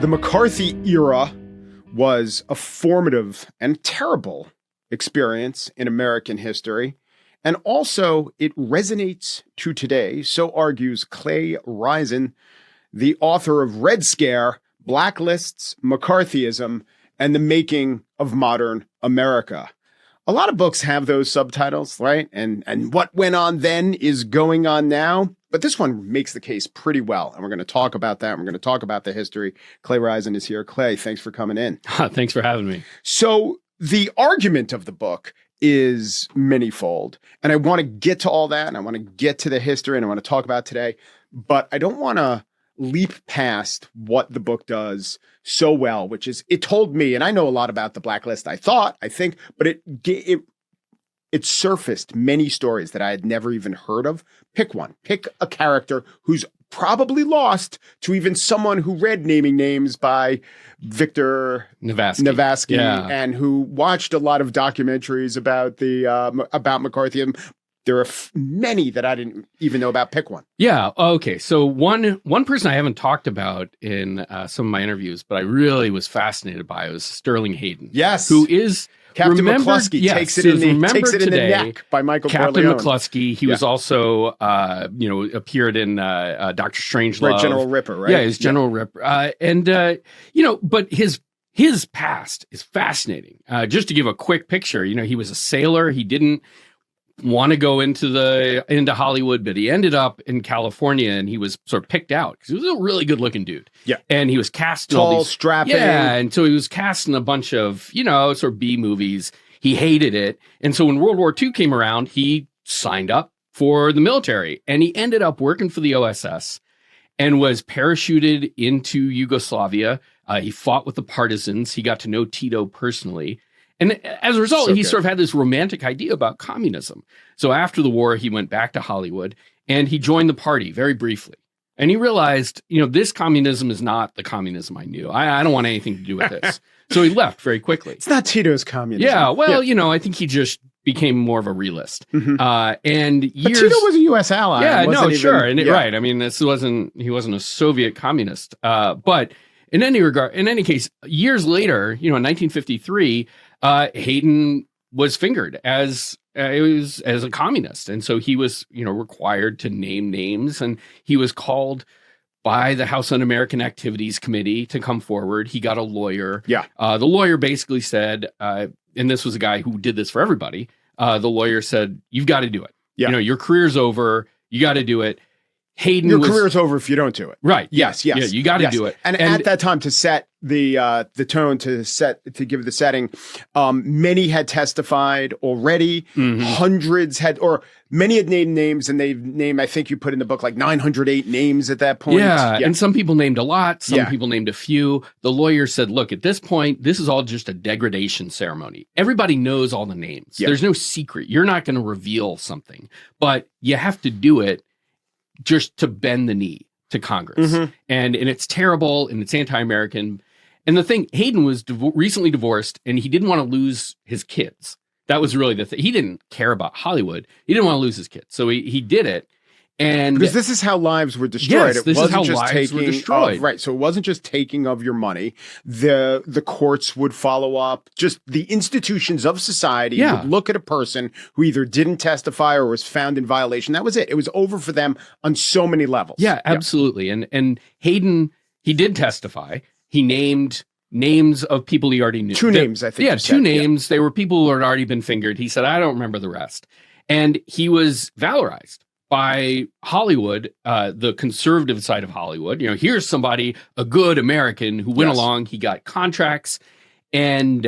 The McCarthy era was a formative and terrible experience in American history. And also, it resonates to today, so argues Clay Risen, the author of Red Scare, Blacklists, McCarthyism, and the Making of Modern America. A lot of books have those subtitles, right? And what went on then is going on now. But this one makes the case pretty well. And we're going to talk about that. We're going to talk about the history. Clay Risen is here. Clay, thanks for coming in. Thanks for having me. So the argument of the book is manyfold. And I want to get to all that. And I want to get to the history. And I want to talk about today. But I don't want to leap past what the book does so well, which is it told me, and I know a lot about the Blacklist, I think, but it surfaced many stories that I had never even heard of. Pick one. Pick a character who's probably lost to even someone who read Naming Names by Victor Navasky and who watched a lot of documentaries about about McCarthyism. There are many that I didn't even know about. Pick one. Yeah. Okay. So one person I haven't talked about in some of my interviews, but I really was fascinated by was Sterling Hayden. Yes. Who is Captain McCluskey. Yes, takes it in the neck by Michael Captain Corleone. McCluskey. He was also, appeared in Dr. Strangelove. Right, General Ripper, right? Yeah, he's General Ripper. But his past is fascinating. Just to give a quick picture, he was a sailor. He didn't want to go into Hollywood, but he ended up in California, and he was sort of picked out because he was a really good looking dude. Yeah. And he was cast in tall, all these, strapping. Yeah. And so he was cast in a bunch of, sort of B movies. He hated it. And so when World War II came around, he signed up for the military, and he ended up working for the OSS and was parachuted into Yugoslavia. He fought with the partisans. He got to know Tito personally. And as a result, he sort of had this romantic idea about communism. So after the war, he went back to Hollywood and he joined the party very briefly. And he realized, this communism is not the communism I knew. I don't want anything to do with this. So he left very quickly. It's not Tito's communism. Yeah, well, I think he just became more of a realist. Mm-hmm. But Tito was a U.S. ally. Yeah, sure. And right. I mean, he wasn't a Soviet communist. But in any case, years later, in 1953, Hayden was fingered as a communist. And so he was, required to name names, and he was called by the House Un-American Activities Committee to come forward. He got a lawyer. Yeah. The lawyer basically said, and this was a guy who did this for everybody. The lawyer said, you've got to do it. Yeah. Your career's over. You got to do it. Hayden Your career's over if you don't do it. Right. Yes. Yeah, you got to do it. And at that time, to set the tone, to give the setting, many had testified already. Mm-hmm. Hundreds many had named names, and they've named, I think you put in the book, like 908 names at that point. Yeah. And some people named a lot. Some people named a few. The lawyer said, look, at this point, this is all just a degradation ceremony. Everybody knows all the names. Yeah. There's no secret. You're not going to reveal something, but you have to do it just to bend the knee to Congress. Mm-hmm. And it's terrible, and it's anti-American. And the thing, Hayden was recently divorced, and he didn't want to lose his kids. That was really the thing. He didn't care about Hollywood. He didn't want to lose his kids. So he did it. And because this is how lives were destroyed. Yes, this is how lives were destroyed. Right. So it wasn't just taking of your money. The courts would follow up. Just the institutions of society would look at a person who either didn't testify or was found in violation. That was it. It was over for them on so many levels. Yeah, absolutely. And Hayden, he did testify. He named names of people he already knew. Two names, I think. Yeah, two names. They were people who had already been fingered. He said, I don't remember the rest. And he was valorized by Hollywood, the conservative side of Hollywood. Here's somebody, a good American who went along. He got contracts, and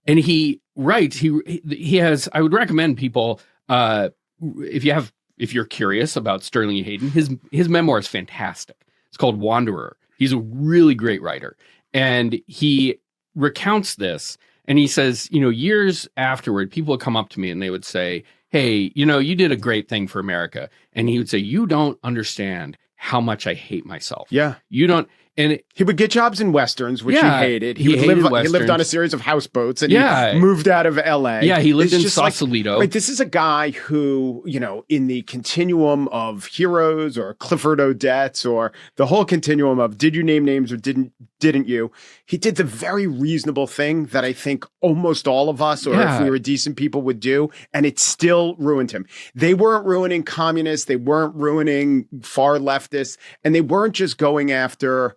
he writes. He has. I would recommend people if you're curious about Sterling Hayden, his memoir is fantastic. It's called Wanderer. He's a really great writer, and he recounts this. And he says, years afterward, people would come up to me and they would say, hey, you did a great thing for America. And he would say, you don't understand how much I hate myself. Yeah. You don't. And he would get jobs in westerns, which Yeah, he hated. he hated He lived westerns. on a series of houseboats, and Yeah. he moved out of L.A. yeah, he lived It's in just like, Sausalito. right, this is a guy who, you know, in the continuum of heroes or Clifford Odets or the whole continuum of did you name names or didn't you? He did the very reasonable thing that I think almost all of us, or if we were decent people, would do, and it still ruined him. They weren't ruining communists, they weren't ruining far leftists, and they weren't just going after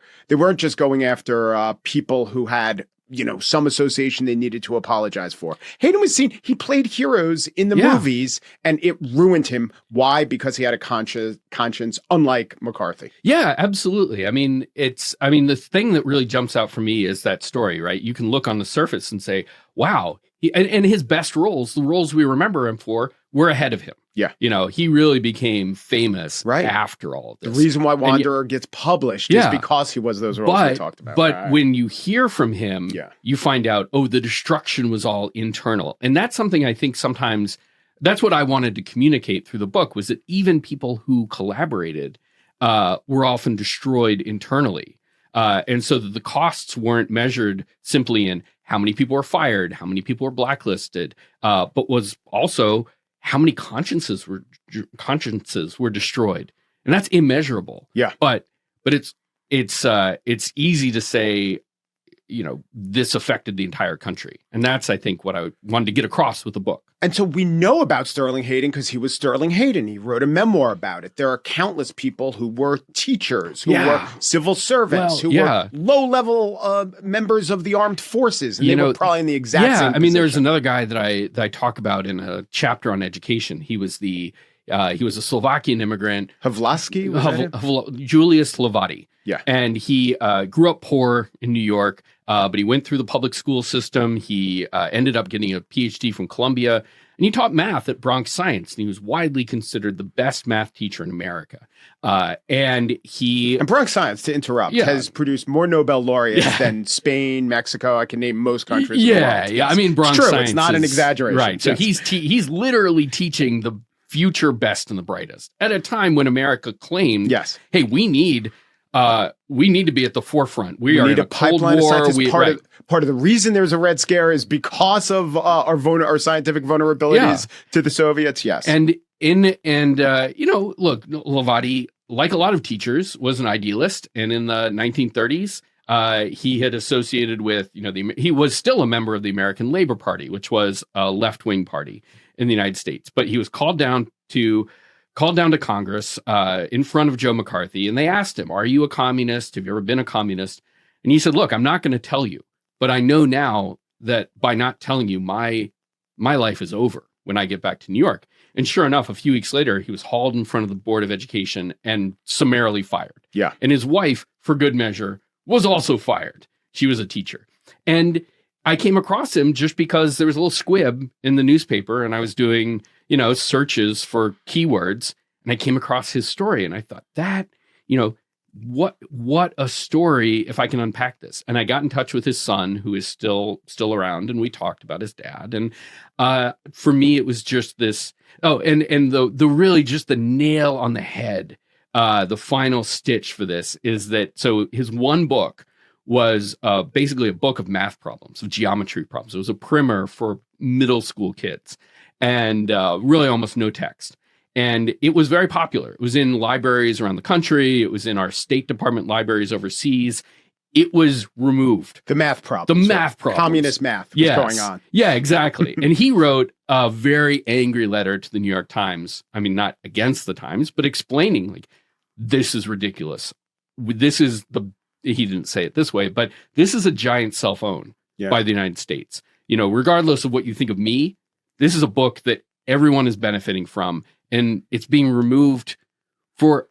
people who had, you know, some association they needed to apologize for. Hayden was seen, he played heroes in the movies, and it ruined him. Why? Because he had a conscience, unlike McCarthy. Yeah, absolutely. I mean, the thing that really jumps out for me is that story, right? You can look on the surface and say, wow, and his best roles, the roles we remember him for, were ahead of him. Yeah. You know, he really became famous after all of this. The reason why Wanderer gets published is because he was those roles we talked about. But when you hear from him, you find out, oh, the destruction was all internal. And that's something I think sometimes, that's what I wanted to communicate through the book, was that even people who collaborated were often destroyed internally. And so that the costs weren't measured simply in how many people were fired, how many people were blacklisted, but was also how many consciences were destroyed, and that's immeasurable. Yeah, but it's easy to say, you know, this affected the entire country, and that's, I think, what I wanted to get across with the book. And so we know about Sterling Hayden because he was Sterling Hayden. He wrote a memoir about it. There are countless people who were teachers, who were civil servants, who were low-level members of the armed forces, and they were probably in the exact same position. I mean, there's another guy that I talk about in a chapter on education. He was a Slovakian immigrant. Havlasky? Julius Levati. Yeah. And he grew up poor in New York, but he went through the public school system. He ended up getting a PhD from Columbia, and he taught math at Bronx Science, and he was widely considered the best math teacher in America. And Bronx Science, to interrupt, has produced more Nobel laureates than Spain, Mexico. I can name most countries. Yeah. I mean, Bronx Science. It's not an exaggeration. Right. So he's literally teaching the future best and the brightest at a time when America claimed, hey, we need to be at the forefront. We are in a Cold War. Part of the reason there's a Red Scare is because of our scientific vulnerabilities to the Soviets. Yes, and you know, look, Levati, like a lot of teachers, was an idealist, and in the 1930s, he had associated with, you know, he was still a member of the American Labor Party, which was a left-wing party in the United States, but he was called down to Congress in front of Joe McCarthy, and they asked him, are you a communist? Have you ever been a communist? And he said, look, I'm not going to tell you, but I know now that by not telling you, my life is over when I get back to New York. And sure enough, a few weeks later, he was hauled in front of the Board of Education and summarily fired. Yeah. And his wife, for good measure, was also fired. She was a teacher. And I came across him just because there was a little squib in the newspaper, and I was doing, you know, searches for keywords, and I came across his story, and I thought, that, you know, what a story if I can unpack this. And I got in touch with his son, who is still around, and we talked about his dad. And for me, it was just this, and the really just the nail on the head, the final stitch for this is that, so his one book was basically a book of math problems, of geometry problems. It was a primer for middle school kids, and really almost no text. And it was very popular. It was in libraries around the country. It was in our State Department libraries overseas. It was removed. The math problems. Communist math was going on. Yeah, exactly. And he wrote a very angry letter to the New York Times. I mean, not against the Times, but explaining, like, this is ridiculous. He didn't say it this way, but this is a giant cell phone by the United States. You know, regardless of what you think of me, this is a book that everyone is benefiting from, and it's being removed for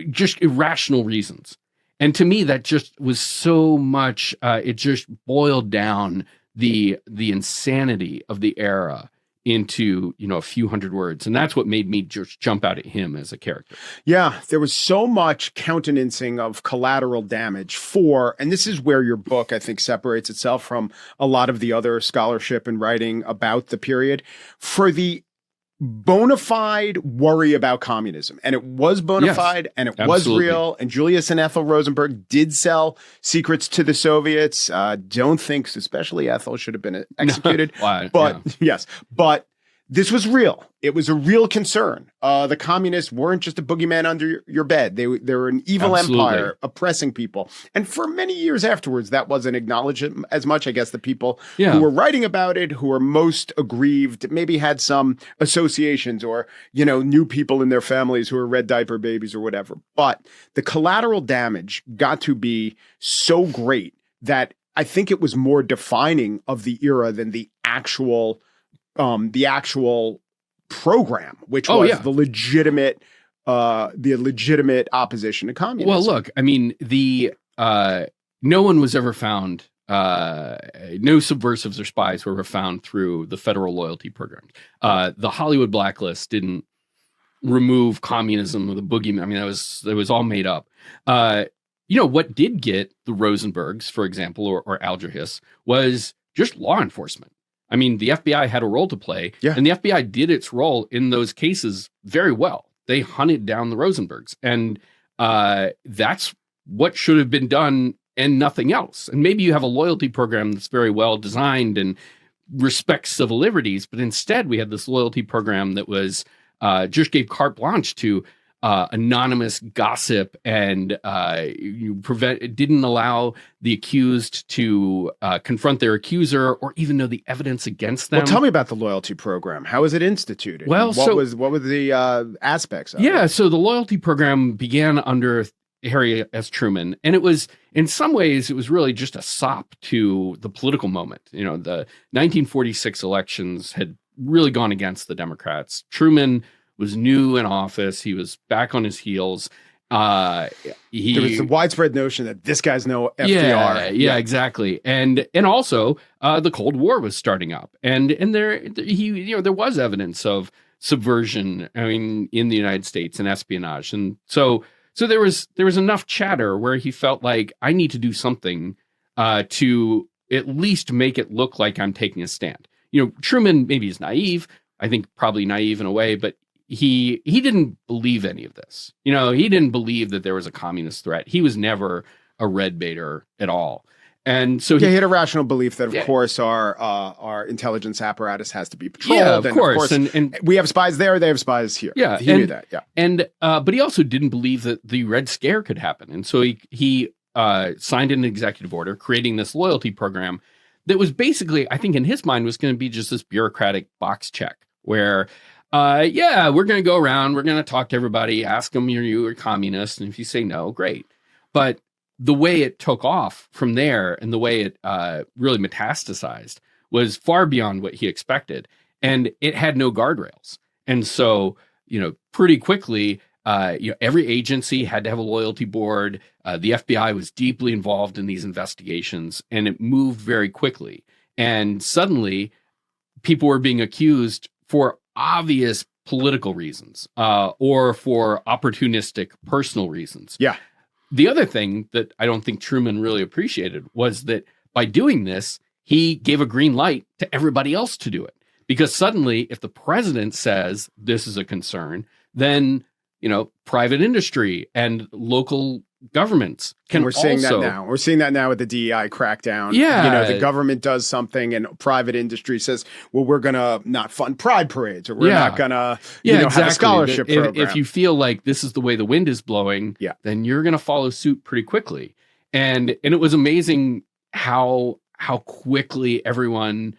just irrational reasons. And to me, that just was so much, it just boiled down the insanity of the era into, you know, a few hundred words. And that's what made me just jump out at him as a character. Yeah, there was so much countenancing of collateral damage and this is where your book, I think, separates itself from a lot of the other scholarship and writing about the period, for the bona fide worry about communism. And it was bona fide, and it was real. And Julius and Ethel Rosenberg did sell secrets to the Soviets. Don't think, especially Ethel, should have been executed. Yes, but this was real. It was a real concern. The communists weren't just a boogeyman under your bed. They were an evil empire oppressing people. And for many years afterwards, that wasn't acknowledged as much. I guess the people who were writing about it, who were most aggrieved, maybe had some associations or, knew people in their families who were red diaper babies or whatever. But the collateral damage got to be so great that I think it was more defining of the era than the actual program, which was the legitimate opposition to communism. Well, look, I mean, no one was ever found, no subversives or spies were ever found through the federal loyalty programs. The Hollywood Blacklist didn't remove communism or the boogeyman. I mean, that was all made up. What did get the Rosenbergs, for example, or Alger Hiss, was just law enforcement. I mean, the FBI had a role to play, and the FBI did its role in those cases very well. They hunted down the Rosenbergs, and that's what should have been done and nothing else. And maybe you have a loyalty program that's very well designed and respects civil liberties, but instead we had this loyalty program that was just gave carte blanche to anonymous gossip and didn't allow the accused to confront their accuser or even know the evidence against them. Well, tell me about the loyalty program. How was it instituted? Well, what were the aspects of it? So the loyalty program began under Harry S. Truman, and it was, in some ways, it was really just a sop to the political moment. The 1946 elections had really gone against the Democrats. Truman was new in office. He was back on his heels. There was the widespread notion that this guy's no FDR. Yeah, exactly. And also the Cold War was starting up, and there was evidence of subversion. I mean, in the United States and espionage, and so there was enough chatter where he felt like I need to do something to at least make it look like I'm taking a stand. Truman maybe is naive. I think probably naive in a way, but he didn't believe any of this. He didn't believe that there was a communist threat. He was never a red baiter at all. And so he had a rational belief that, of course, our intelligence apparatus has to be patrolled. Yeah, of course. And we have spies there, they have spies here. Yeah, he knew that. Yeah, and but he also didn't believe that the Red Scare could happen, and so he signed an executive order creating this loyalty program that was basically, I think, in his mind, was going to be just this bureaucratic box check where. We're going to go around. We're going to talk to everybody, ask them, you a communist? And if you say no, great. But the way it took off from there and the way it really metastasized was far beyond what he expected. And it had no guardrails. And so, pretty quickly, every agency had to have a loyalty board. The FBI was deeply involved in these investigations, and it moved very quickly. And suddenly, people were being accused for obvious political reasons or for opportunistic personal reasons. Yeah. The other thing that I don't think Truman really appreciated was that by doing this, he gave a green light to everybody else to do it. Because suddenly, if the president says this is a concern, then, private industry and local governments can We're seeing that now. We're seeing that now with the DEI crackdown. Yeah. The government does something and private industry says, well, we're going to not fund pride parades or we're not going to have a scholarship program. If you feel like this is the way the wind is blowing, then you're going to follow suit pretty quickly. And it was amazing how quickly everyone,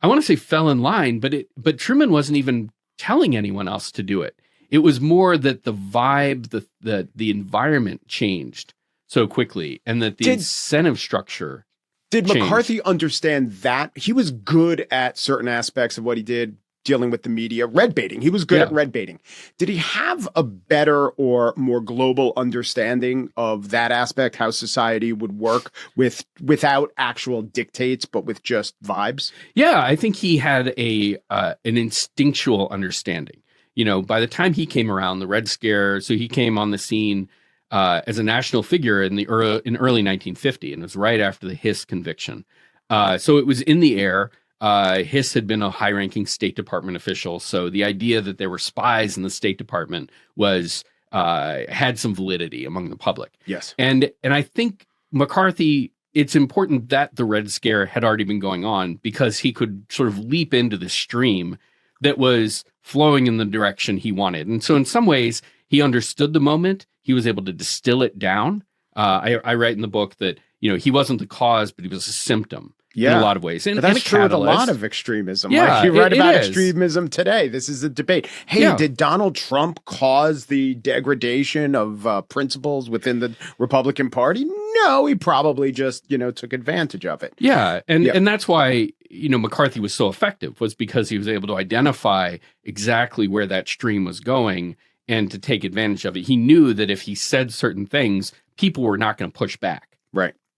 I want to say fell in line, but Truman wasn't even telling anyone else to do it. It was more that the vibe, the environment changed so quickly, and that the incentive structure Did changed. McCarthy understand that? He was good at certain aspects of what he did, dealing with the media, red baiting. He was good at red baiting. Did he have a better or more global understanding of that aspect, how society would work without actual dictates, but with just vibes? Yeah, I think he had an instinctual understanding. By the time he came around, the Red Scare, so he came on the scene as a national figure in early 1950, and it was right after the Hiss conviction. So it was in the air. Hiss had been a high-ranking State Department official, so the idea that there were spies in the State Department was had some validity among the public. Yes. And I think McCarthy, it's important that the Red Scare had already been going on because he could sort of leap into the stream that was flowing in the direction he wanted. And so in some ways, he understood the moment. He was able to distill it down. I write in the book that, he wasn't the cause, but he was a symptom. In a lot of ways. And that's true with a lot of extremism. Yeah, you write about is. extremism today. This is a debate. Hey, did Donald Trump cause the degradation of principles within the Republican Party? No, he probably just, took advantage of it. Yeah. And that's why, McCarthy was so effective, was because he was able to identify exactly where that stream was going and to take advantage of it. He knew that if he said certain things, people were not going to push back.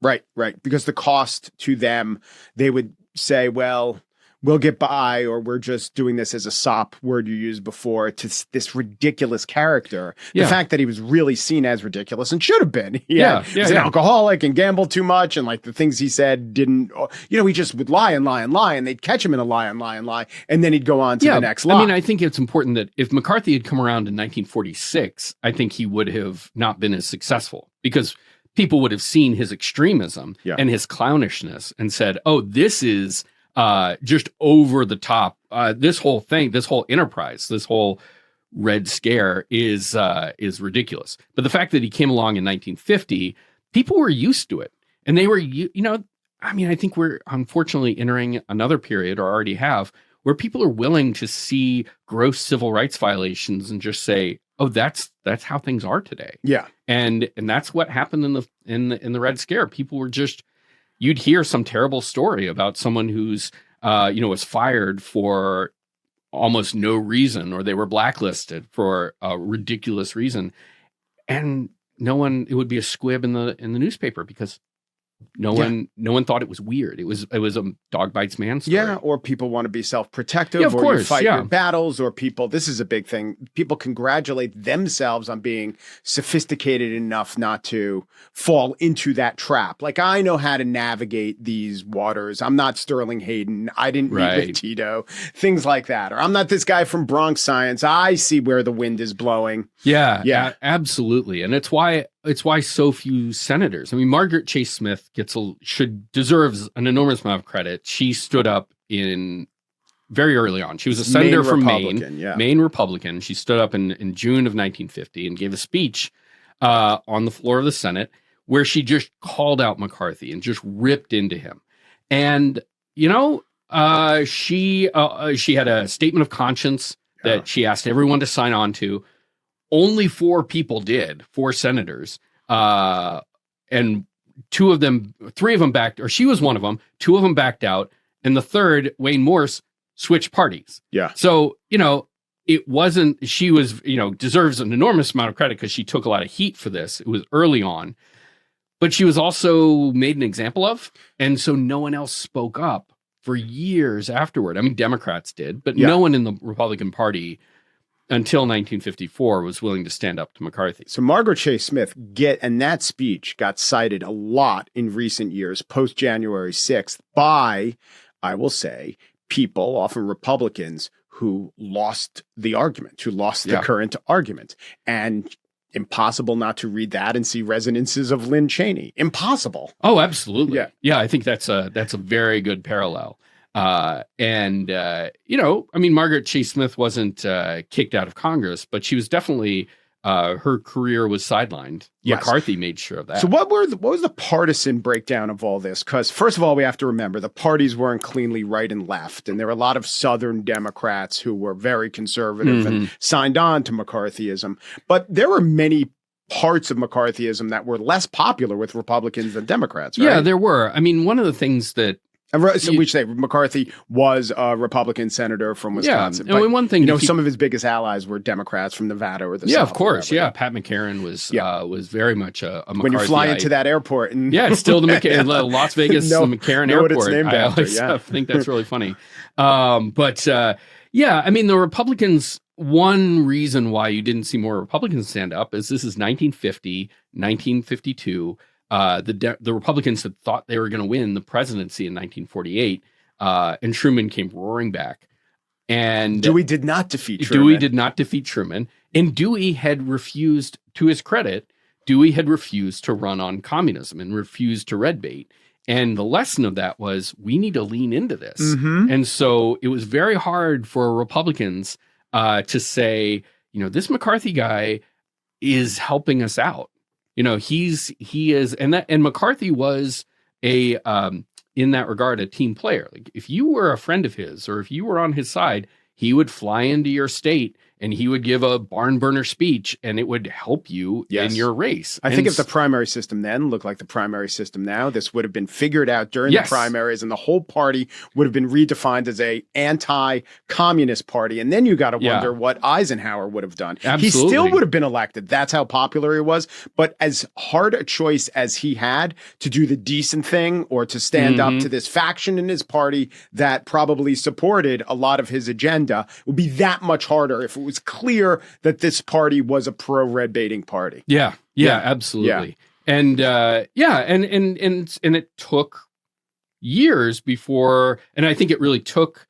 Right. Because the cost to them, they would say, well, we'll get by, or we're just doing this as a sop word you used before, to this ridiculous character. The fact that he was really seen as ridiculous and should have been. He was an alcoholic and gambled too much. And the things he said didn't, he just would lie and lie and lie, and they'd catch him in a lie and lie and lie. And then he'd go on to the next lie. I mean, I think it's important that if McCarthy had come around in 1946, I think he would have not been as successful, because people would have seen his extremism and his clownishness and said, oh, this is just over the top. This whole thing, this whole enterprise, this whole Red Scare is ridiculous. But the fact that he came along in 1950, people were used to it. And they were, I think we're unfortunately entering another period, or already have, where people are willing to see gross civil rights violations and just say, oh, that's how things are today. Yeah. And that's what happened in the Red Scare. People were just, you'd hear some terrible story about someone who's was fired for almost no reason, or they were blacklisted for a ridiculous reason, and it would be a squib in the newspaper because no one thought it was weird. It was a dog bites man story. Yeah, or people want to be self-protective, or you fight your battles, or people, this is a big thing, people congratulate themselves on being sophisticated enough not to fall into that trap. I know how to navigate these waters. I'm not Sterling Hayden. I didn't meet with Tito. Things like that. Or I'm not this guy from Bronx Science. I see where the wind is blowing. Yeah, absolutely. And it's why so few senators. I mean, Margaret Chase Smith deserves an enormous amount of credit. She stood up in very early on. She was a senator from Maine Republican. She stood up in June of 1950 and gave a speech on the floor of the Senate where she just called out McCarthy and just ripped into him. And she had a statement of conscience that she asked everyone to sign on to. Only 4 people did, 4 senators, and 3 of them backed, or she was one of them. 2 of them backed out, and the third, Wayne Morse, switched parties. Yeah. So it wasn't. She was deserves an enormous amount of credit because she took a lot of heat for this. It was early on, but she was also made an example of, and so no one else spoke up for years afterward. I mean, Democrats did, but no one in the Republican Party until 1954 was willing to stand up to McCarthy. So Margaret Chase Smith and that speech got cited a lot in recent years, post January 6th, by, I will say, people, often Republicans, who lost the argument, who lost the current argument. And impossible not to read that and see resonances of Lynn Cheney. Impossible. Oh, absolutely. Yeah, I think that's a very good parallel. Margaret Chase Smith wasn't kicked out of Congress, but she was definitely her career was sidelined. Yes. McCarthy made sure of that. So what was the partisan breakdown of all this? Because first of all, we have to remember the parties weren't cleanly right and left, and there were a lot of Southern Democrats who were very conservative and signed on to McCarthyism. But there were many parts of McCarthyism that were less popular with Republicans than Democrats, right? Yeah, there were. I mean, one of the things that so we say McCarthy was a Republican senator from Wisconsin. Yeah, and one thing, some of his biggest allies were Democrats from Nevada or the South. Yeah, of course. Yeah, Pat McCarran was very much a McCarthyite. When you fly into that airport, and it's still the Las Vegas the McCarran Airport. What it's named after. I think that's really funny. The Republicans. One reason why you didn't see more Republicans stand up is this is 1950, 1952. The Republicans had thought they were going to win the presidency in 1948. and Truman came roaring back. And Dewey did not defeat Truman. Dewey did not defeat Truman. And Dewey had refused, to his credit, Dewey had refused to run on communism and refused to red bait. And the lesson of that was we need to lean into this. Mm-hmm. And so it was very hard for Republicans to say, this McCarthy guy is helping us out. He is, and McCarthy was in that regard, a team player. Like if you were a friend of his or if you were on his side, he would fly into your state and he would give a barn burner speech and it would help you in your race. I think if the primary system then looked like the primary system now, this would have been figured out during the primaries and the whole party would have been redefined as a anti-communist party. And then you got to wonder what Eisenhower would have done. Absolutely. He still would have been elected. That's how popular he was. But as hard a choice as he had to do the decent thing or to stand up to this faction in his party that probably supported a lot of his agenda, it would be that much harder if it was clear that this party was a pro-red baiting party. Yeah, absolutely. Yeah. And and it took years before, and I think it really took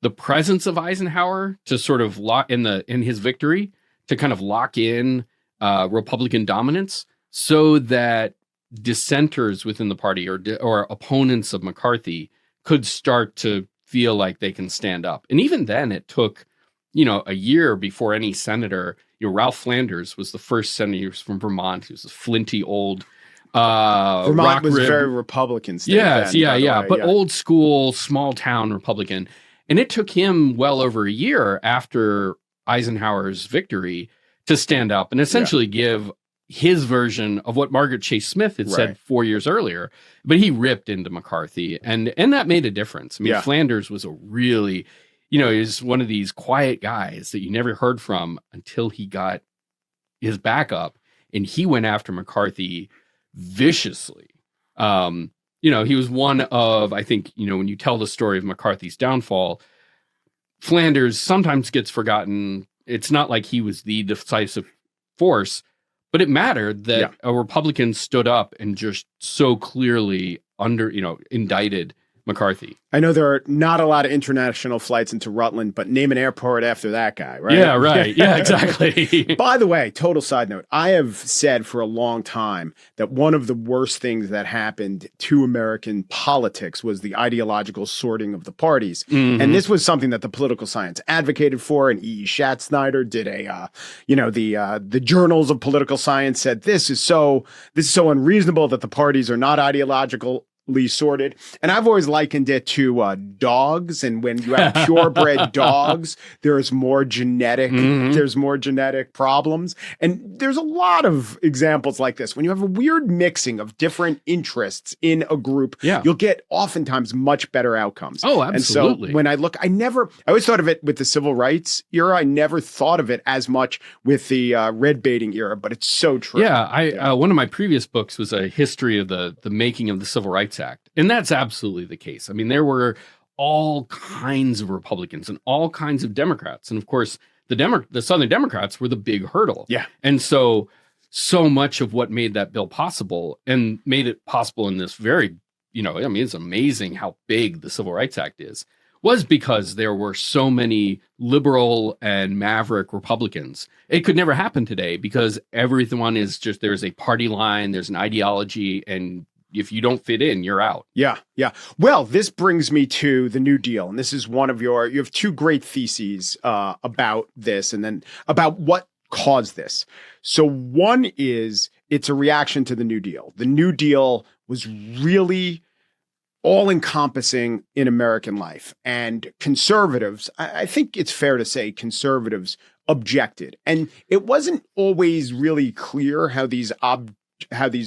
the presence of Eisenhower to sort of lock in his victory to kind of lock in Republican dominance so that dissenters within the party or opponents of McCarthy could start to feel like they can stand up. And even then it took a year before any senator, Ralph Flanders was the first senator. He was from Vermont. He was a flinty old Vermont was very Republican state. Yes, but old school, small town Republican. And it took him well over a year after Eisenhower's victory to stand up and essentially give his version of what Margaret Chase Smith had said 4 years earlier. But he ripped into McCarthy, and that made a difference. I mean, Flanders was a really... he's one of these quiet guys that you never heard from until he got his back up and he went after McCarthy viciously. He was one of, I think, when you tell the story of McCarthy's downfall, Flanders sometimes gets forgotten. It's not like he was the decisive force, but it mattered that a Republican stood up and just so clearly indicted McCarthy. I know there are not a lot of international flights into Rutland, but name an airport after that guy, right? Yeah, right. Yeah, exactly. By the way, total side note, I have said for a long time that one of the worst things that happened to American politics was the ideological sorting of the parties. Mm-hmm. And this was something that the political science advocated for, and E. Schatzsnyder did the journals of political science said this is so unreasonable that the parties are not ideological sorted. And I've always likened it to dogs. And when you have purebred dogs, there's more genetic problems. And there's a lot of examples like this. When you have a weird mixing of different interests in a group, you'll get oftentimes much better outcomes. Oh, absolutely. And so when I always thought of it with the civil rights era. I never thought of it as much with the red baiting era, but it's so true. Yeah. One of my previous books was a history of the making of the Civil Rights Act. And that's absolutely the case. I mean, there were all kinds of Republicans and all kinds of Democrats. And of course, the Southern Democrats were the big hurdle. Yeah. And so much of what made that bill possible and made it possible in this very, it's amazing how big the Civil Rights Act is, was because there were so many liberal and maverick Republicans. It could never happen today because everyone is just, there's a party line, there's an ideology, and if you don't fit in, you're out. Yeah. Well, this brings me to the New Deal. And this is you have two great theses about this and then about what caused this. So one is it's a reaction to the New Deal. The New Deal was really all-encompassing in American life. And conservatives, I think it's fair to say conservatives objected. And it wasn't always really clear how these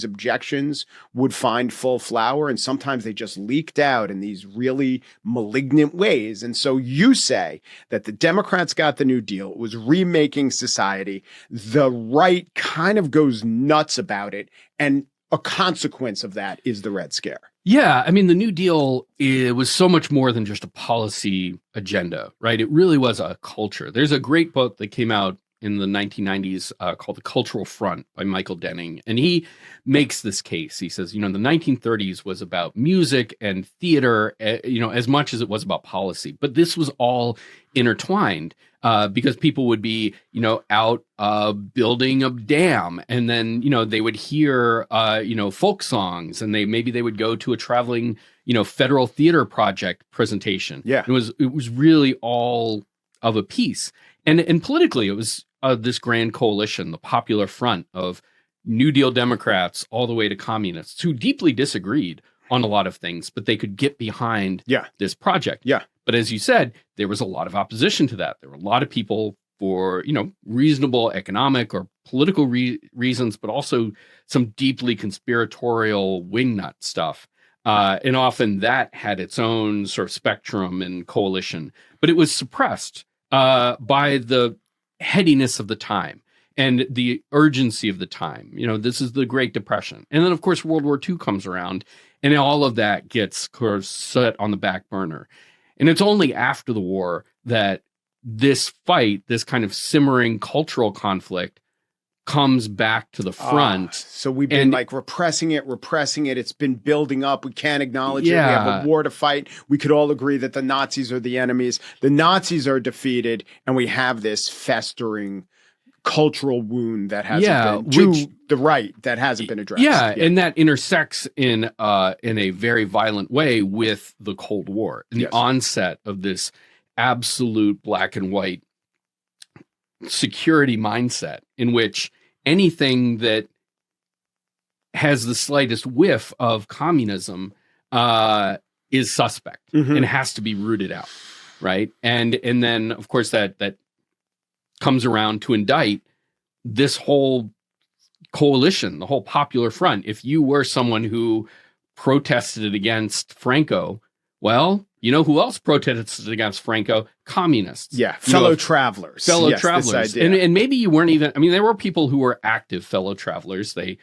objections would find full flower, and sometimes they just leaked out in these really malignant ways. And so you say that the Democrats got the New Deal, it was remaking society, the right kind of goes nuts about it, and a consequence of that is the Red Scare. Yeah, I mean, the New Deal, it was so much more than just a policy agenda, right? It really was a culture. There's a great book that came out in the 1990s called The Cultural Front by Michael Denning. And he makes this case. He says, the 1930s was about music and theater, as much as it was about policy. But this was all intertwined because people would be, out building a dam. And then, they would hear, folk songs, and maybe they would go to a traveling, federal theater project presentation. Yeah. It was really all of a piece. And politically, it was this grand coalition, the Popular Front of New Deal Democrats all the way to communists who deeply disagreed on a lot of things, but they could get behind this project. Yeah. But as you said, there was a lot of opposition to that. There were a lot of people for, reasonable economic or political reasons, but also some deeply conspiratorial wingnut stuff. And often that had its own sort of spectrum and coalition, but it was suppressed by the headiness of the time and the urgency of the time. This is the Great Depression. And then, of course, World War II comes around, and all of that gets sort of set on the back burner. And it's only after the war that this fight, this kind of simmering cultural conflict, comes back to the front. So we've been repressing it. It's been building up. We can't acknowledge it. We have a war to fight. We could all agree that the Nazis are the enemies. The Nazis are defeated, and we have this festering cultural wound that hasn't been to the right, that hasn't been addressed. And that intersects in a very violent way with the Cold War and the onset of this absolute black and white security mindset in which anything that has the slightest whiff of communism is suspect and has to be rooted out, right? And then, of course, that comes around to indict this whole coalition, the whole Popular Front. If you were someone who protested against Franco, well, who else protested against Franco? Communists. Yeah, fellow travelers. And maybe you weren't even, there were people who were active fellow travelers. They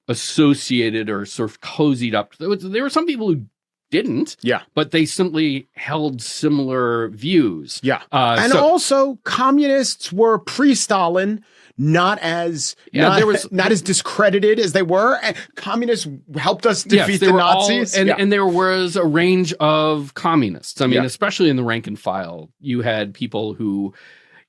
associated or sort of cozied up. There were some people who didn't. Yeah. But they simply held similar views. Yeah. Also, communists were pre-Stalin, not as discredited as they were. And communists helped us defeat the Nazis. And there was a range of communists. Especially in the rank and file, you had people who,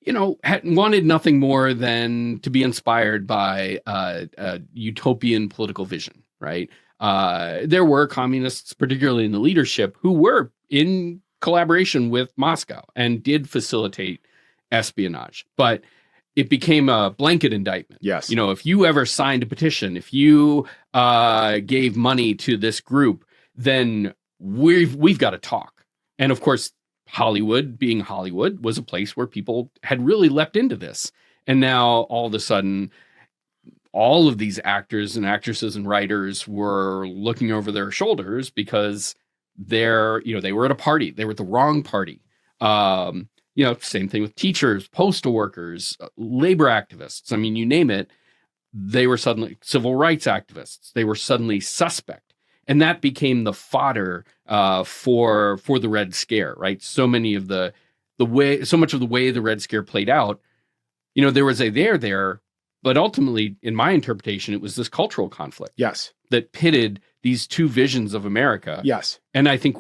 wanted nothing more than to be inspired by a utopian political vision, right? There were communists, particularly in the leadership, who were in collaboration with Moscow and did facilitate espionage. But it became a blanket indictment. Yes. If you ever signed a petition, if you gave money to this group, then we've got to talk. And of course, Hollywood, being Hollywood, was a place where people had really leapt into this. And now all of a sudden, all of these actors and actresses and writers were looking over their shoulders because they were at a party. They were at the wrong party. Same thing with teachers, postal workers, labor activists. You name it. They were suddenly civil rights activists. They were suddenly suspect. And that became the fodder for the Red Scare, right? So much of the way the Red Scare played out, there was a there, but ultimately, in my interpretation, it was this cultural conflict. Yes. That pitted these two visions of America. Yes. And I think,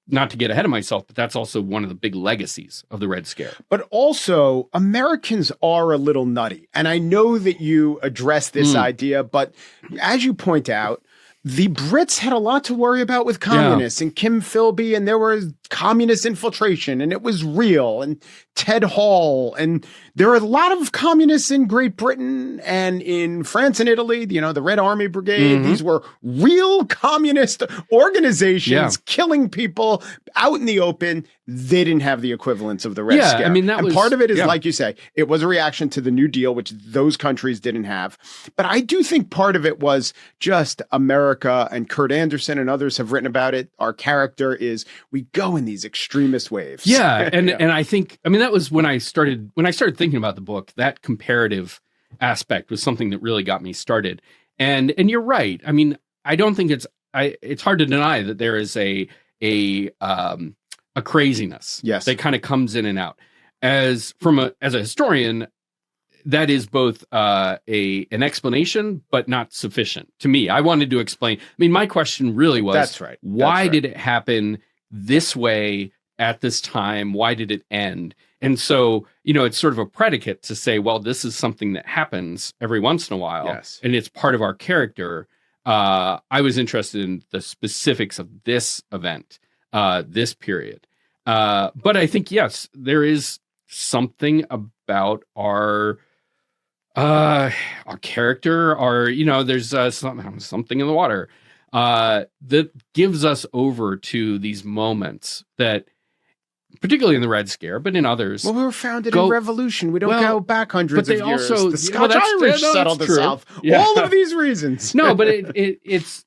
not to get ahead of myself, but that's also one of the big legacies of the Red Scare. But also, Americans are a little nutty. And I know that you address this idea, but as you point out, the Brits had a lot to worry about with communists and Kim Philby, and there was communist infiltration, and it was real, and Ted Hall, and there are a lot of communists in Great Britain and in France and Italy, the Red Army Brigade. These were real communist organizations killing people out in the open. They didn't have the equivalents of the Red Scare. And part of it is, like you say, it was a reaction to the New Deal, which those countries didn't have. But I do think part of it was just America, and Kurt Anderson and others have written about it. Our character is, we go in these extremist waves. Yeah. And I think, that was when I started thinking about the book. That comparative aspect was something that really got me started. And you're right. I don't think it's hard to deny that there is a craziness that kind of comes in and out. As a historian, that is both an explanation, but not sufficient to me. I wanted to explain. I mean, my question really was, That's right. Why did it happen this way at this time? Why did it end? And so, it's sort of a predicate to say, well, this is something that happens every once in a while, Yes. and it's part of our character. I was interested in the specifics of this event, this period. But I think, yes, there is something about our character, there's something in the water that gives us over to these moments that, particularly in the Red Scare, but in others. Well, we were founded in revolution. We don't go back hundreds of years. The Scotch-Irish settled the South. Yeah. All of these reasons. No, but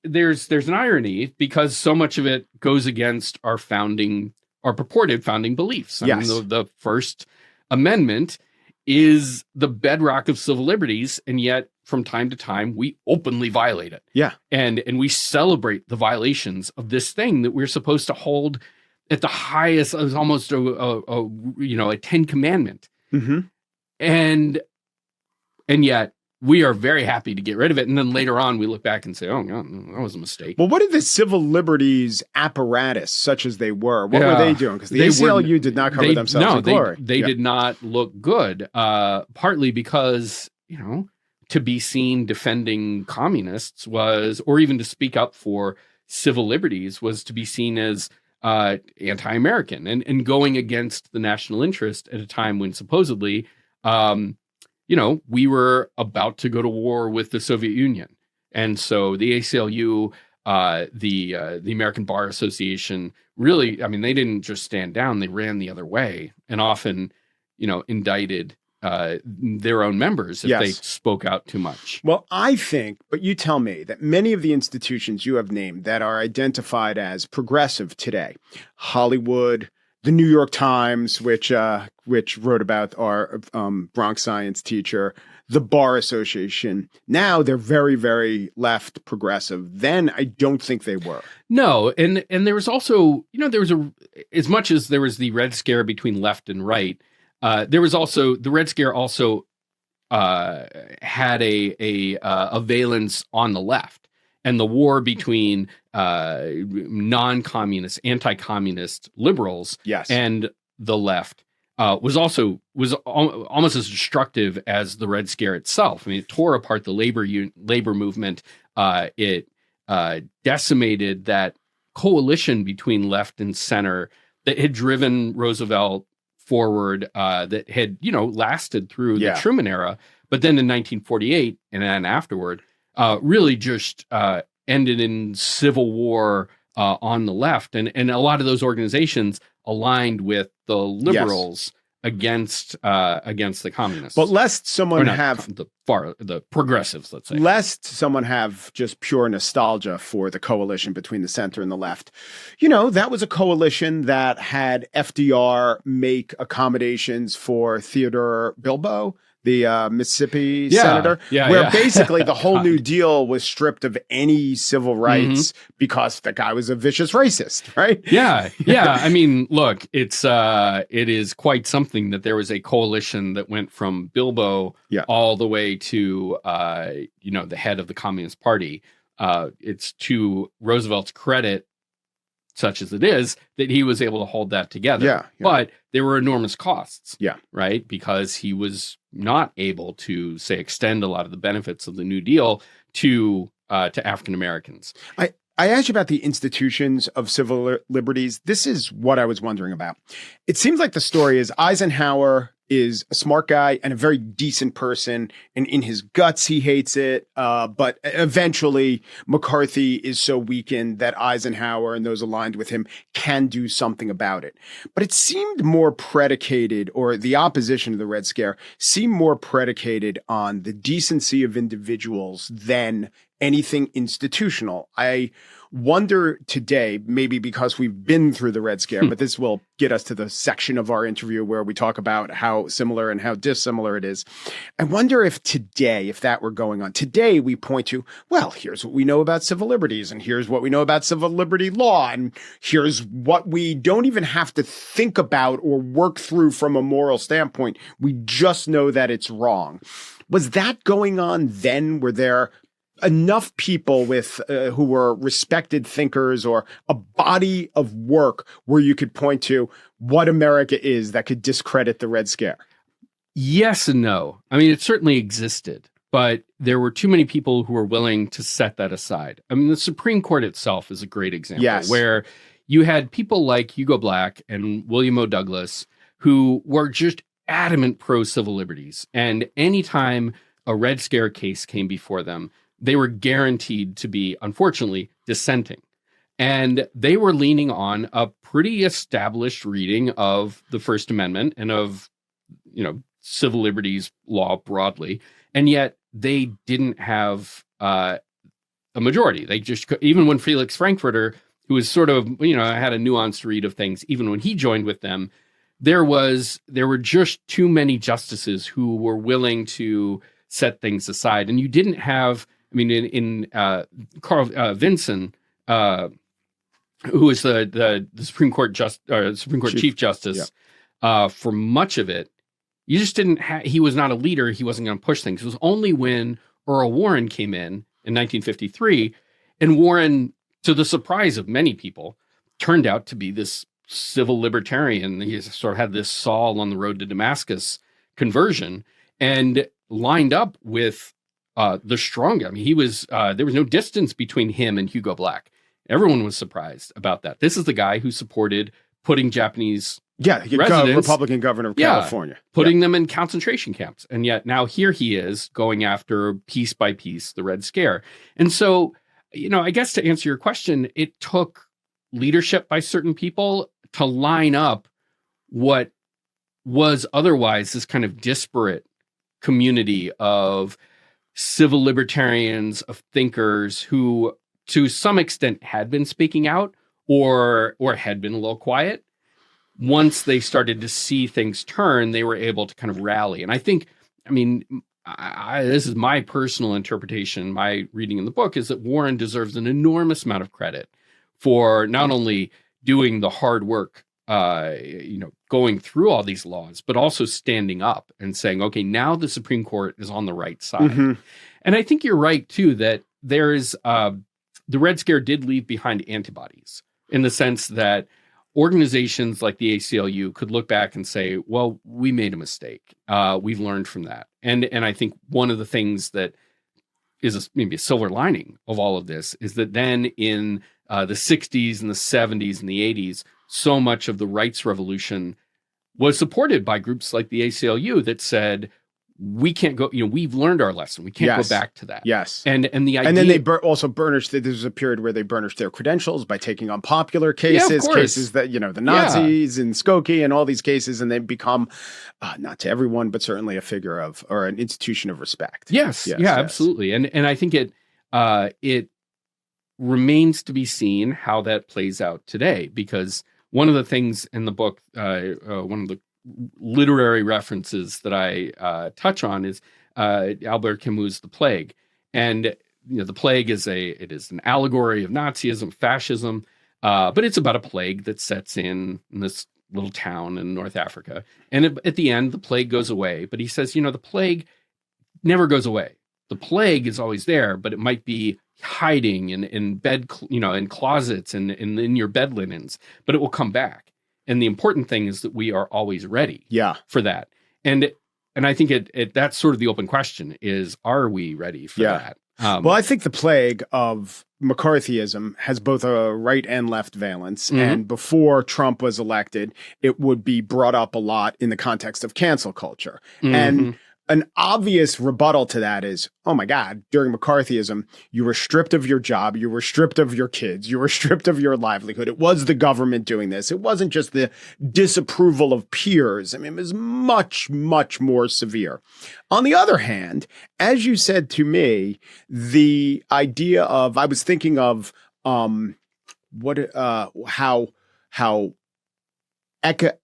there's an irony, because so much of it goes against our purported founding beliefs. I mean, the First Amendment is the bedrock of civil liberties, and yet from time to time we openly violate it. Yeah. And we celebrate the violations of this thing that we're supposed to hold at the highest, as almost a 10 commandment. Mm-hmm. And yet we are very happy to get rid of it. And then later on we look back and say, oh, God, that was a mistake. Well, what did the civil liberties apparatus, such as they were, what were they doing? Because the ACLU did not cover themselves in glory. They did not look good, partly because, to be seen defending communists was, or even to speak up for civil liberties, was to be seen as anti-American and going against the national interest at a time when supposedly, we were about to go to war with the Soviet Union. And so the ACLU, the American Bar Association, really, I mean, they didn't just stand down, they ran the other way, and often, indicted their own members if they spoke out too much. Well, I think, but you tell me, that many of the institutions you have named that are identified as progressive today, Hollywood, the New York Times, which wrote about our Bronx science teacher, the Bar Association, now they're very, very left progressive. Then I don't think they were. No, and there was also, there was as much as there was the Red Scare between left and right, there was also, the Red Scare also had a valence on the left, and the war between non-communist, anti-communist liberals and the left was almost as destructive as the Red Scare itself. I mean, it tore apart the labor movement. It decimated that coalition between left and center that had driven Roosevelt forward, that had, lasted through the Truman era. But then in 1948 and then afterward, really just ended in civil war on the left. And a lot of those organizations aligned with the liberals against the communists. But lest someone have the progressives, let's say. Lest someone have just pure nostalgia for the coalition between the center and the left. That was a coalition that had FDR make accommodations for Theodore Bilbo, the Mississippi senator, where basically the whole New Deal was stripped of any civil rights because the guy was a vicious racist, right? Yeah. I mean, look, it is quite something that there was a coalition that went from Bilbo all the way to the head of the Communist Party. It's to Roosevelt's credit, such as it is, that he was able to hold that together. But there were enormous costs. Right? Because he was not able to, say, extend a lot of the benefits of the New Deal to African Americans. I asked you about the institutions of civil liberties. This is what I was wondering about. It seems like the story is Eisenhower is a smart guy and a very decent person, and in his guts he hates it, but eventually McCarthy is so weakened that Eisenhower and those aligned with him can do something about it. But it seemed more predicated, or the opposition to the Red Scare seemed more predicated on the decency of individuals than anything institutional. I wonder today, maybe because we've been through the Red Scare, but this will get us to the section of our interview where we talk about how similar and how dissimilar it is. I wonder if today, if that were going on, today we point to, well, here's what we know about civil liberties, and here's what we know about civil liberty law, and here's what we don't even have to think about or work through from a moral standpoint. We just know that it's wrong. Was that going on then? Were there enough people with who were respected thinkers or a body of work where you could point to what America is that could discredit the Red Scare? Yes and no. I mean, it certainly existed, but there were too many people who were willing to set that aside. I mean, the Supreme Court itself is a great example, yes, where you had people like Hugo Black and William O. Douglas who were just adamant pro-civil liberties. And anytime a Red Scare case came before them, they were guaranteed to be, unfortunately, dissenting. And they were leaning on a pretty established reading of the First Amendment and of, civil liberties law broadly. And yet they didn't have a majority. They just, even when Felix Frankfurter, who was sort of, had a nuanced read of things, even when he joined with them, there were just too many justices who were willing to set things aside. And you didn't have, in Carl Vinson, who was the Supreme Court Chief Justice, for much of it, you just didn't have. He was not a leader. He wasn't going to push things. It was only when Earl Warren came in 1953, and Warren, to the surprise of many people, turned out to be this civil libertarian. He sort of had this Saul on the road to Damascus conversion, and lined up with the strongest. I mean, he was there was no distance between him and Hugo Black. Everyone was surprised about that. This is the guy who supported putting Japanese residents, Republican governor of California, putting them in concentration camps. And yet now here he is going after piece by piece the Red Scare. And so, I guess to answer your question, it took leadership by certain people to line up what was otherwise this kind of disparate community of civil libertarians, of thinkers who to some extent had been speaking out or had been a little quiet. Once they started to see things turn, they were able to kind of rally. And I think, this is my personal interpretation, my reading in the book, is that Warren deserves an enormous amount of credit for not only doing the hard work, going through all these laws, but also standing up and saying, okay, now the Supreme Court is on the right side. Mm-hmm. And I think you're right, too, that there's the Red Scare did leave behind antibodies in the sense that organizations like the ACLU could look back and say, well, we made a mistake. We've learned from that. And I think one of the things that is maybe a silver lining of all of this is that then in the 60s and the 70s and the 80s, so much of the rights revolution was supported by groups like the ACLU that said, we can't go, we've learned our lesson. We can't go back to that. Yes. And the idea. And then they also burnished, there was a period where they burnished their credentials by taking on popular cases, cases that, the Nazis and Skokie and all these cases, and they've become, not to everyone, but certainly a figure of, or an institution of respect. Yes. Absolutely. And I think it remains to be seen how that plays out today, because one of the things in the book, one of the literary references that I touch on is Albert Camus' The Plague. And the plague is an allegory of Nazism, fascism, but it's about a plague that sets in this little town in North Africa. And at the end, the plague goes away. But he says, the plague never goes away. The plague is always there, but it might be hiding in bed, in closets and in your bed linens, but it will come back. And the important thing is that we are always ready for that. And I think that's sort of the open question is, are we ready for that? Well, I think the plague of McCarthyism has both a right and left valence. Mm-hmm. And before Trump was elected, it would be brought up a lot in the context of cancel culture. Mm-hmm. And an obvious rebuttal to that is, oh my God, during McCarthyism, you were stripped of your job, you were stripped of your kids, you were stripped of your livelihood. It was the government doing this. It wasn't just the disapproval of peers. I mean, it was much, much more severe. On the other hand, as you said to me, the idea of, I was thinking of how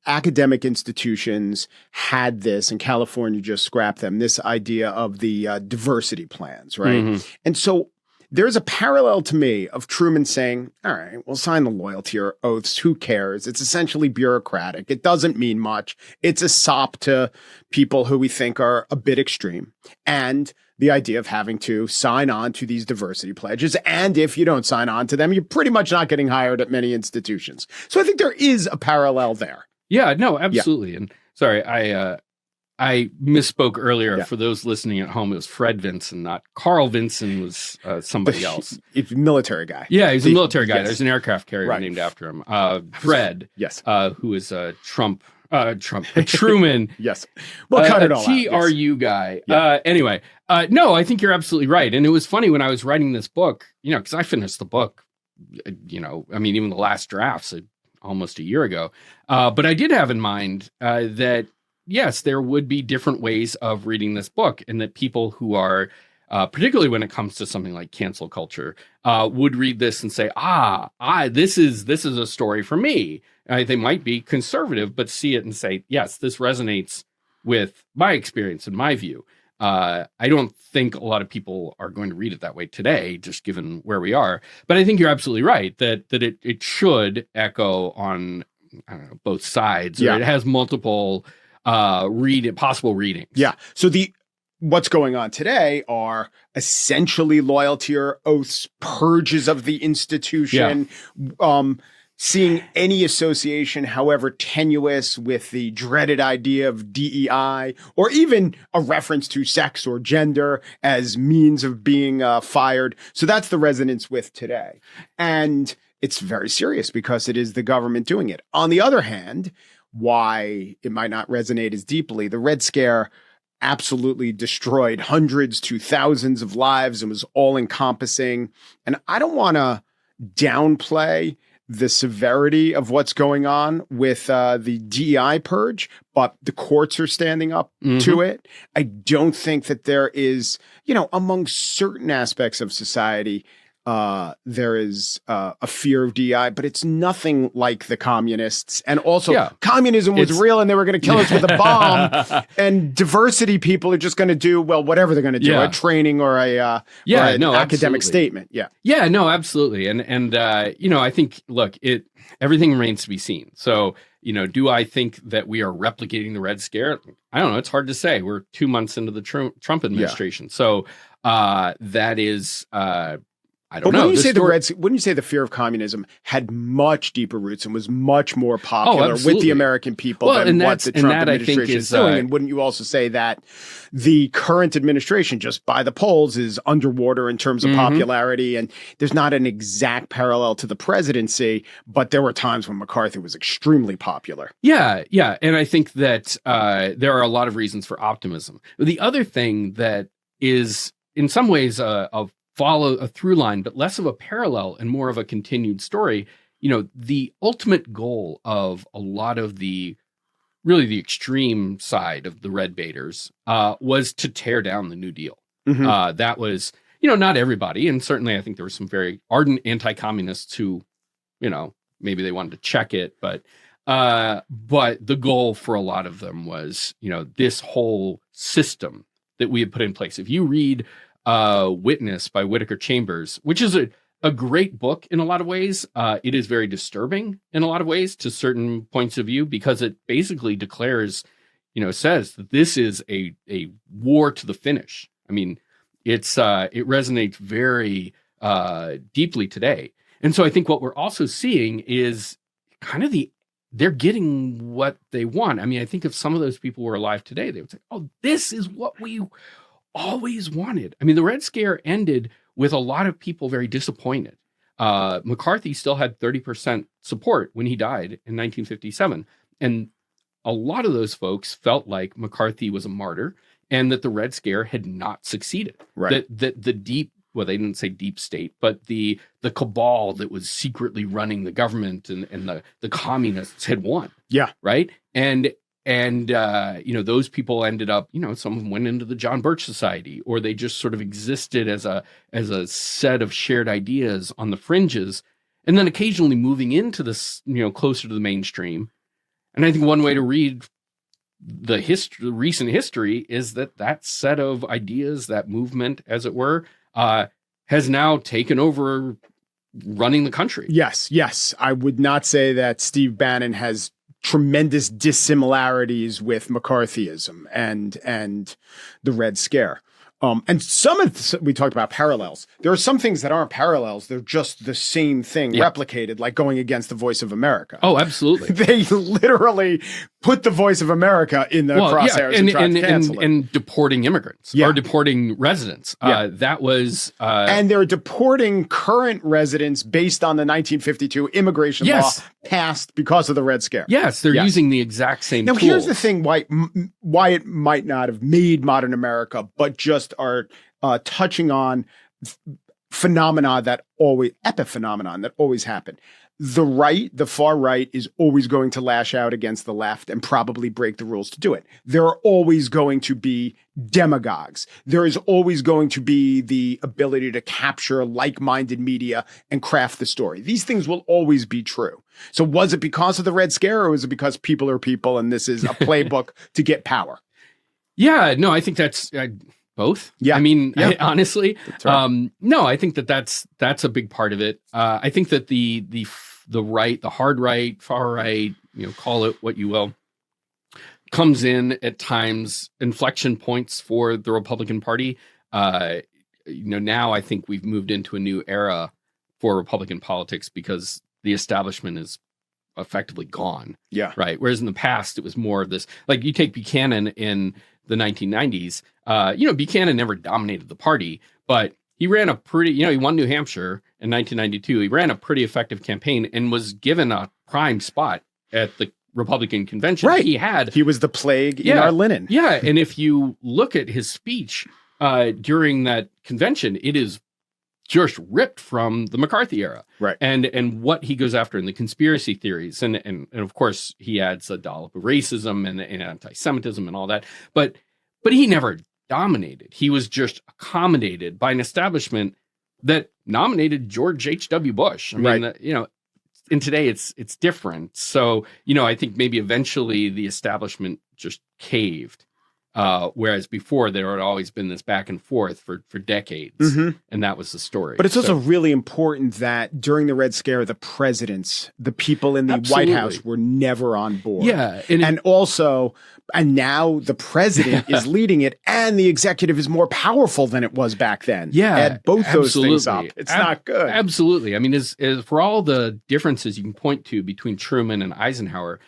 academic institutions had this, and California just scrapped them, this idea of the diversity plans, right? Mhm. And so there's a parallel to me of Truman saying, all right, we'll sign the loyalty oaths. Who cares? It's essentially bureaucratic. It doesn't mean much. It's a sop to people who we think are a bit extreme. And the idea of having to sign on to these diversity pledges. And if you don't sign on to them, you're pretty much not getting hired at many institutions. So I think there is a parallel there. Yeah, no, absolutely. And sorry, I misspoke earlier. Yeah. For those listening at home, it was Fred Vinson, not Carl Vinson, was somebody else. It's a military guy. Yeah, he's a military guy. Yes. There's an aircraft carrier Right. named after him. Fred, Yes. who is Truman. Yes. We'll cut it all out. TRU guy. Yeah. Anyway, no, I think you're absolutely right. And it was funny when I was writing this book, because I finished the book, even the last drafts almost a year ago. But I did have in mind that, yes, there would be different ways of reading this book, and that people who are, particularly when it comes to something like cancel culture, would read this and say, this is a story for me. They might be conservative, but see it and say, yes, this resonates with my experience and my view. I don't think a lot of people are going to read it that way today, just given where we are. But I think you're absolutely right that it should echo on, I don't know, both sides. Yeah. Or it has multiple possible readings. Yeah. So what's going on today are essentially loyalty oaths, purges of the institution, seeing any association, however tenuous, with the dreaded idea of DEI, or even a reference to sex or gender as means of being fired. So that's the resonance with today. And it's very serious because it is the government doing it. On the other hand, why it might not resonate as deeply, the Red Scare absolutely destroyed hundreds to thousands of lives and was all encompassing. And I don't want to downplay the severity of what's going on with the DEI purge, but the courts are standing up to it. I don't think that there is, among certain aspects of society, there is a fear of DEI, but it's nothing like the communists. And also, communism was real and they were going to kill us with a bomb. And diversity people are just going to do, whatever they're going to do, a training or an academic statement. Yeah. Yeah, no, absolutely. And I think, look, everything remains to be seen. So, do I think that we are replicating the Red Scare? I don't know. It's hard to say. We're 2 months into the Trump administration. Yeah. So that is... I don't know. Wouldn't you say the fear of communism had much deeper roots and was much more popular with the American people than what the Trump administration is doing? And wouldn't you also say that the current administration, just by the polls, is underwater in terms of popularity? And there's not an exact parallel to the presidency, but there were times when McCarthy was extremely popular. Yeah. And I think that there are a lot of reasons for optimism. The other thing that is in some ways follow a through line, but less of a parallel and more of a continued story. The ultimate goal of a lot of the extreme side of the red baiters was to tear down the New Deal. That was, not everybody. And certainly I think there were some very ardent anti-communists who, maybe they wanted to check it, but the goal for a lot of them was, this whole system that we had put in place. If you read Witness by Whittaker Chambers, which is a great book in a lot of ways. It is very disturbing in a lot of ways to certain points of view, because it basically declares, says that this is a war to the finish. I mean, it resonates very deeply today. And so I think what we're also seeing is kind of they're getting what they want. I mean, I think if some of those people were alive today, they would say, oh, this is what we always wanted. I mean, the Red Scare ended with a lot of people very disappointed. McCarthy still had 30% support when he died in 1957. And a lot of those folks felt like McCarthy was a martyr and that the Red Scare had not succeeded. Right. That the deep, well, they didn't say deep state, but the cabal that was secretly running the government and the communists had won. Yeah. Right. And those people ended up, some went into the John Birch Society, or they just sort of existed as a set of shared ideas on the fringes, and then occasionally moving into this, closer to the mainstream. And I think one way to read the recent history is that set of ideas, that movement, as it were, has now taken over running the country. Yes. I would not say that Steve Bannon has tremendous dissimilarities with McCarthyism and the Red Scare. And we talked about parallels. There are some things that aren't parallels. They're just the same thing replicated, like going against the Voice of America. Oh, absolutely. They literally put the Voice of America in the crosshairs and tried to cancel it. And deporting immigrants or deporting residents. That was... and they're deporting current residents based on the 1952 immigration law passed because of the Red Scare. Yes, they're using the exact same Now, tools. here's the thing why it might not have made modern America, but just are touching on epithenomenon that always happen. The far right is always going to lash out against the left and probably break the rules to do it. There are always going to be demagogues. There is always going to be the ability to capture like-minded media and craft the story. These things will always be true. So was it because of the Red Scare, or was it because people are people and this is a playbook to get power? Yeah, no, I think that's both. Yeah. I mean, Yeah. honestly, right. no, I think that's a big part of it. I think that the right, the hard right, far right, call it what you will, comes in at times, inflection points for the Republican Party. Now I think we've moved into a new era for Republican politics because the establishment is effectively gone. Yeah. Right. Whereas in the past, it was more of this, like you take Buchanan in the 1990s, Buchanan never dominated the party, but he ran a pretty, he won New Hampshire in 1992. He ran a pretty effective campaign and was given a prime spot at the Republican convention. Right. He was the plague in our linen. Yeah. And if you look at his speech during that convention, it is just ripped from the McCarthy era. Right. And what he goes after in the conspiracy theories. And of course, he adds a dollop of racism and anti-Semitism and all that. But he never dominated. He was just accommodated by an establishment that nominated George H.W. Bush. I mean, and today it's different. So, I think maybe eventually the establishment just caved. Whereas before there had always been this back and forth for decades, and that was the story. But it's also really important that during the Red Scare, the presidents, the people in the White House were never on board. Yeah. And now the president is leading it, and the executive is more powerful than it was back then. Yeah. Add both those things up. It's not good. Absolutely. I mean, as for all the differences you can point to between Truman and Eisenhower,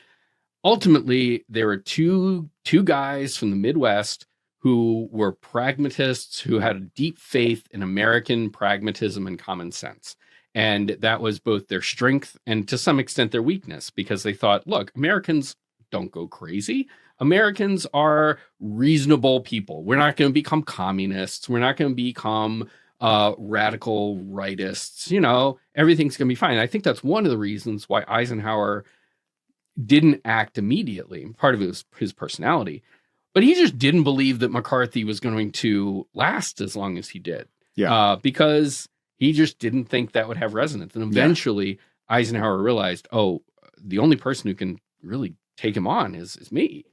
ultimately, there were two guys from the Midwest who were pragmatists, who had a deep faith in American pragmatism and common sense. And that was both their strength and to some extent their weakness, because they thought, look, Americans don't go crazy. Americans are reasonable people. We're not going to become communists. We're not going to become radical rightists. Everything's going to be fine. I think that's one of the reasons why Eisenhower didn't act immediately. Part of it was his personality, but he just didn't believe that McCarthy was going to last as long as he did. Yeah. Because he just didn't think that would have resonance. And eventually Eisenhower realized, the only person who can really take him on is me.